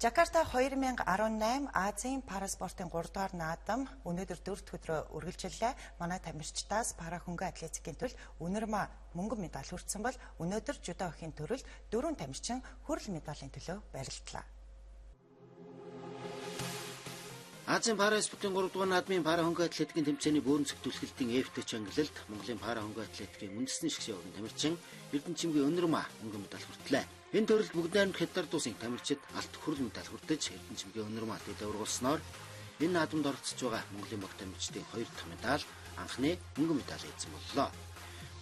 Жакарта 2018 Азийн параспортын 3 дугаар наадам өнөөдөр 4 дахь өдрөө үргэлжлэлээ. Манай тамирчдаас пара хөнгөн атлетикийн төрөл үнэрмаа мөнгөн медаль хүртсэн бол өнөөдөр жүдо охин төрөлд 4 тамирчин хүрэл медалийн төлөө барилдлаа. Азийн параспортын 3 дугаар наадмын пара хөнгөн атлетикийн тэмцээний бөөрн зөвтөлхөлтийн F-т ангилалд Монголын пара хөнгөн атлетикийн үндэсний шгшээ охин тамирчин Эрдэнэчимгийн үнэрмаа мөнгөн медаль хүртлээ. Энэ төрөлд бүгд найрамд хятад улсын тамирчид алт хүрэл медаль хүртэж Эрдэнэчимгийн үнэрмаа дэд ургуулснаар энэ наадамд оролцож байгаа Монголын баг тамирчдын 2 дахь медаль анхны мөнгөн медаль эзэн боллоо.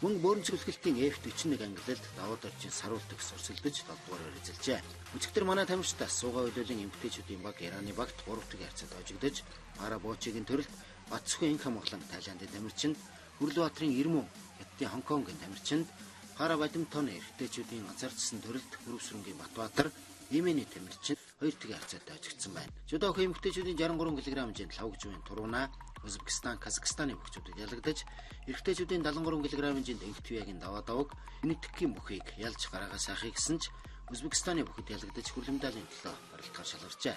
Мөн бөөрн зөвтөлхөлтийн F41 ангилалд даваад орчин саруултагс өрсөлдөж 7 дугаараар эзэлжээ. Өчигдөр манай тамирчдаас суугаа үйлөлийн эмэгтэйчүүдийн баг Ираны багт 3 дахь харьцаад хожигдож пара боочигийн төрөлд Батцхан Инх Монголын Тайландын тамирчинд Хүрлбаатарын Ирмүн Хятадын Хонконгийн тамирчинд пара бадминтоны эрэгтэйчүүдийн анзаарчсан төрөлд Бүрөвсрэнгийн Батбаатар Йемений тамирчин 2 дахь харьцаатай хожигдсан байна. Жүдо охин эмэгтэйчүүдийн 63 кг хэмжээнд лавг жуйн Турууна Узбекистан, Казахстаны бөхчүүдэд ялагдаж, эрэгтэйчүүдийн 73 кг хэмжээнд Энгтвиагийн даваа даваг Үнэтгхийн бүхийг ялж гараагаа сайхыг гэсэн ч Узбекистаны бүхэд ялагдаж хүрэл медалийн төлөө барилдахаар шалгарчээ.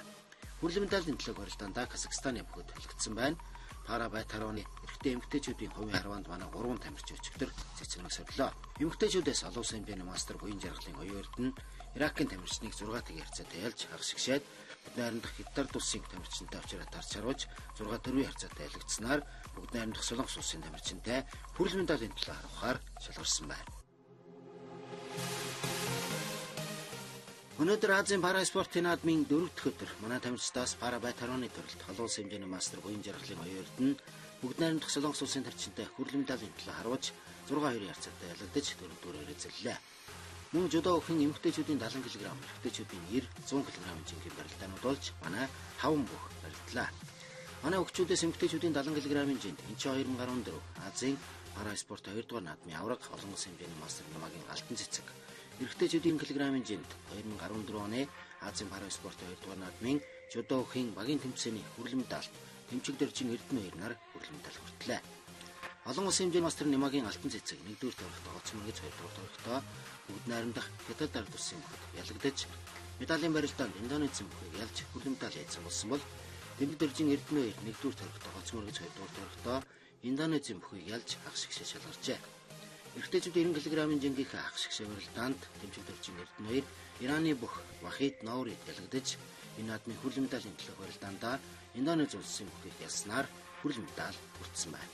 Хүрэл медалийн төлөө барилдаандаа Казахстаны бүхэд хэлэгдсэн байна. Пара байтарооны эрэгтэй эмэгтэйчүүдийн хувийн харванд манай 3 тамирчин өчигдөр цэцэрмэг сорилоо. Эмэгтэйчүүдээс олон улсын хэмжээний мастер буян жаргалын хоёрт нь Иракийн тамирчныг 6 дахь харьцаатай ялж хагас шигшээд бүгд найрамдах Хятад улсын тамирчинтай авчираа тарч харуулж 6 төрлийн харьцаатай ялагдсанаар бүгд найрамдах Солонгос улсын тамирчинтай хүрэл медалийн төлөө харуулахаар шалгарсан байна. Өнөөдөр Азийн параспортын наадмын 4 дахь өдөр манай тамирчдаас пара байтарооны төрөлд олон улсын хэмжээний мастер буян жаргалын хоёрт нь бүгд найрамдах Солонгос улсын тамирчинтай хүрэл медалийн төлөө харуулж 6-2 харьцаатай ялагдаж 4 дуурайгаар эзэллээ. Мөн жүдо охин эмэгтэйчүүдийн 70 кг, эрэгтэйчүүдийн 90-100 кг хэмжээний барилдаанууд болж манай 5 бүх барилдлаа. Манай өвчүүдээс эмэгтэйчүүдийн 70 кг хэмжээнд энэ 2014 Азийн параспорт 2 дугаар наадмын авраг олон улсын хэмжээний мастер намагийн алтан цэцэг, эрэгтэйчүүдийн кг хэмжээнд 2014 оны Азийн параспорт 2 дугаар наадмын жүдо охин багийн тэмцээний хүрэл медаль Тэмчиг Дөржин Эрдэнэ 2 нар хүрэл медаль хүртлээ. Олон улсын хэмжээний мастер намагийн алтан цэцэг 1-р тавигт Оцморгыз 2-р тавигтаа бүгд найрамдах Хятад ард улсын бүхэд ялагдаж медалийн барилдаанд Индонезийн бүхийг ялж хүрэл медаль эзэн болсон бол Тэмчиг Дөржин Эрдэнэ 2 1-р тавигт Оцморгыз 2-р тавигтаа Индонезийн бүхийг ялж хагас шигшээ шалгарчээ. Эрэгтэйчүүд 90 кг хэмжээний хагас шигшээ барилдаанд Тэмчиг Дөржин Эрдэнэ 2 Ираны бүх Вахид Ноурид ялагдаж энэ наадмын хүрэл медалийн төлөө барилдаандаа Индонез улсын бүхийг ялснаар хүрэл медаль хүртсэн байна.